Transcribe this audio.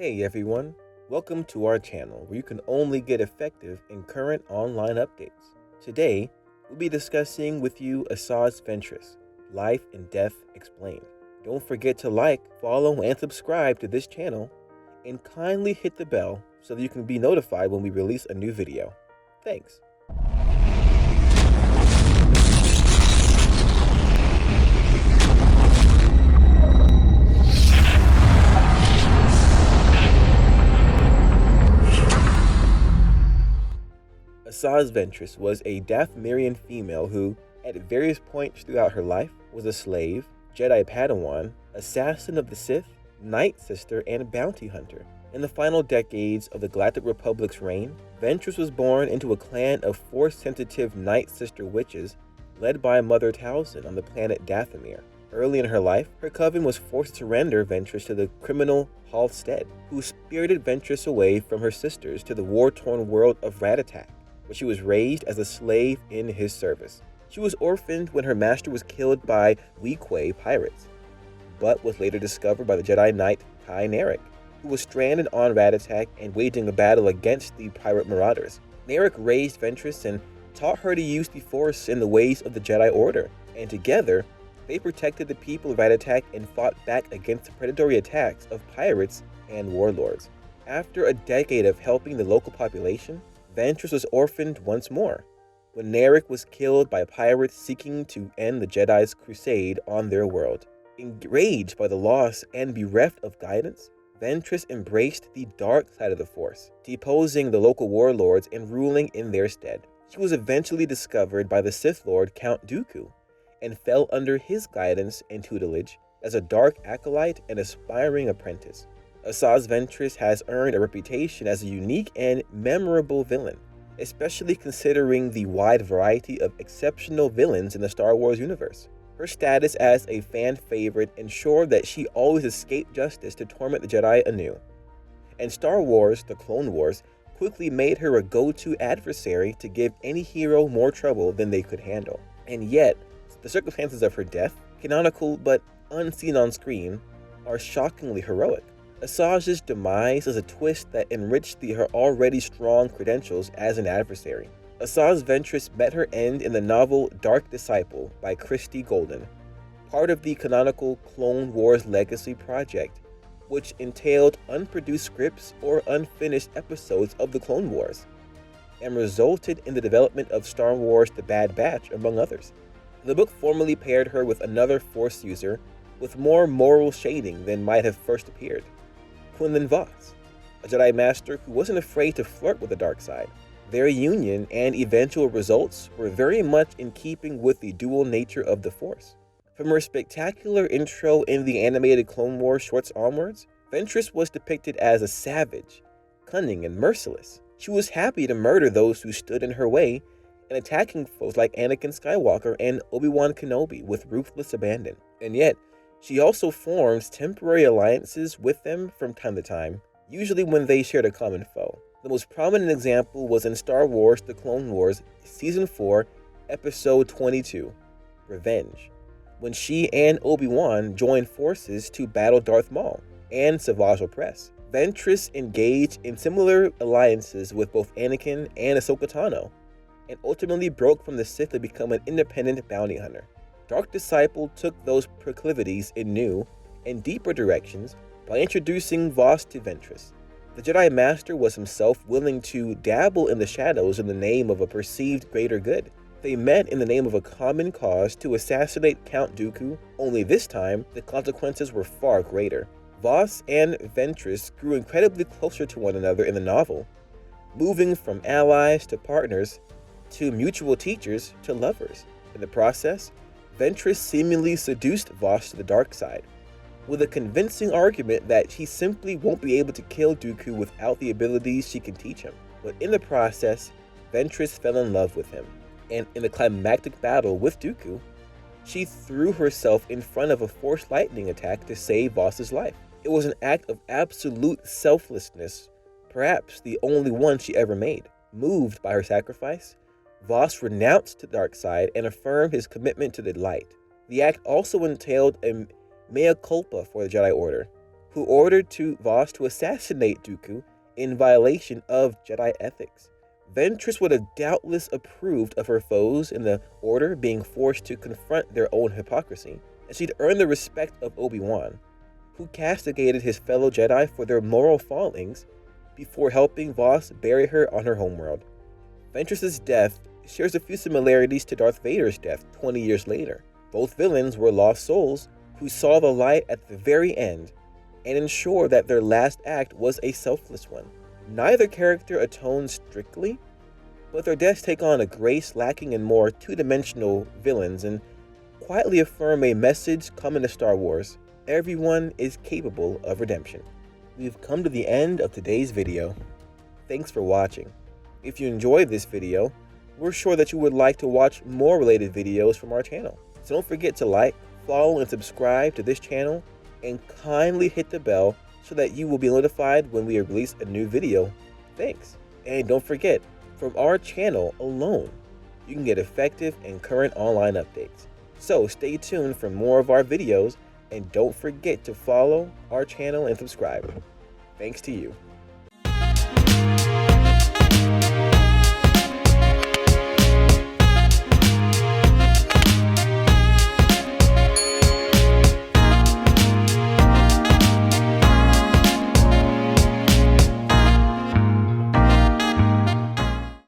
Hey everyone, welcome to our channel where you can only get effective and current online updates. Today, we'll be discussing with you Asajj Ventress, Life and Death Explained. Don't forget to like, follow, and subscribe to this channel, and kindly hit the bell so that you can be notified when we release a new video. Thanks. Asajj Ventress was a Dathomirian female who, at various points throughout her life, was a slave, Jedi Padawan, assassin of the Sith, Night Sister, and bounty hunter. In the final decades of the Galactic Republic's reign, Ventress was born into a clan of Force-sensitive Night Sister witches led by Mother Talzin on the planet Dathomir. Early in her life, her coven was forced to surrender Ventress to the criminal Halstead, who spirited Ventress away from her sisters to the war-torn world of Ratatak, where she was raised as a slave in his service. She was orphaned when her master was killed by Weequay pirates, but was later discovered by the Jedi Knight Kai Narek, who was stranded on Ratatak and waging a battle against the pirate marauders. Narek raised Ventress and taught her to use the Force in the ways of the Jedi Order, and together, they protected the people of Ratatak and fought back against the predatory attacks of pirates and warlords. After a decade of helping the local population, Ventress was orphaned once more, when Narek was killed by pirates seeking to end the Jedi's crusade on their world. Enraged by the loss and bereft of guidance, Ventress embraced the dark side of the Force, deposing the local warlords and ruling in their stead. She was eventually discovered by the Sith Lord Count Dooku, and fell under his guidance and tutelage as a dark acolyte and aspiring apprentice. Asajj Ventress has earned a reputation as a unique and memorable villain, especially considering the wide variety of exceptional villains in the Star Wars universe. Her status as a fan favorite ensured that she always escaped justice to torment the Jedi anew. And Star Wars, The Clone Wars, quickly made her a go-to adversary to give any hero more trouble than they could handle. And yet, the circumstances of her death, canonical but unseen on screen, are shockingly heroic. Asajj's demise is a twist that enriched her already strong credentials as an adversary. Asajj Ventress met her end in the novel Dark Disciple by Christie Golden, part of the canonical Clone Wars Legacy project, which entailed unproduced scripts or unfinished episodes of the Clone Wars, and resulted in the development of Star Wars The Bad Batch, among others. The book formally paired her with another Force user with more moral shading than might have first appeared, Quinlan Vos, a Jedi Master who wasn't afraid to flirt with the dark side. Their union and eventual results were very much in keeping with the dual nature of the Force. From her spectacular intro in the animated Clone Wars shorts onwards, Ventress was depicted as a savage, cunning, and merciless. She was happy to murder those who stood in her way, and attacking foes like Anakin Skywalker and Obi-Wan Kenobi with ruthless abandon. And yet, she also forms temporary alliances with them from time to time, usually when they shared a common foe. The most prominent example was in Star Wars The Clone Wars Season 4, Episode 22, Revenge, when she and Obi-Wan joined forces to battle Darth Maul and Savage Opress. Ventress engaged in similar alliances with both Anakin and Ahsoka Tano, and ultimately broke from the Sith to become an independent bounty hunter. Dark Disciple took those proclivities in new and deeper directions by introducing Vos to Ventress. The Jedi Master was himself willing to dabble in the shadows in the name of a perceived greater good. They met in the name of a common cause to assassinate Count Dooku, only this time the consequences were far greater. Vos and Ventress grew incredibly closer to one another in the novel, moving from allies to partners, to mutual teachers to lovers. In the process, Ventress seemingly seduced Vos to the dark side, with a convincing argument that he simply won't be able to kill Dooku without the abilities she can teach him. But in the process, Ventress fell in love with him, and in the climactic battle with Dooku, she threw herself in front of a Force lightning attack to save Vos's life. It was an act of absolute selflessness, perhaps the only one she ever made. Moved by her sacrifice, Vos renounced the dark side and affirmed his commitment to the light. The act also entailed a mea culpa for the Jedi Order, who ordered Voss to assassinate Dooku in violation of Jedi ethics. Ventress would have doubtless approved of her foes in the Order being forced to confront their own hypocrisy, and she'd earned the respect of Obi-Wan, who castigated his fellow Jedi for their moral failings before helping Voss bury her on her homeworld. Ventress's death shares a few similarities to Darth Vader's death 20 years later. Both villains were lost souls who saw the light at the very end and ensured that their last act was a selfless one. Neither character atones strictly, but their deaths take on a grace lacking in more two-dimensional villains and quietly affirm a message common to Star Wars: everyone is capable of redemption. We've come to the end of today's video. Thanks for watching. If you enjoyed this video, we're sure that you would like to watch more related videos from our channel. So don't forget to like, follow, and subscribe to this channel, and kindly hit the bell so that you will be notified when we release a new video. Thanks. And don't forget, from our channel alone, you can get effective and current online updates. So stay tuned for more of our videos, and don't forget to follow our channel and subscribe. Thanks to you.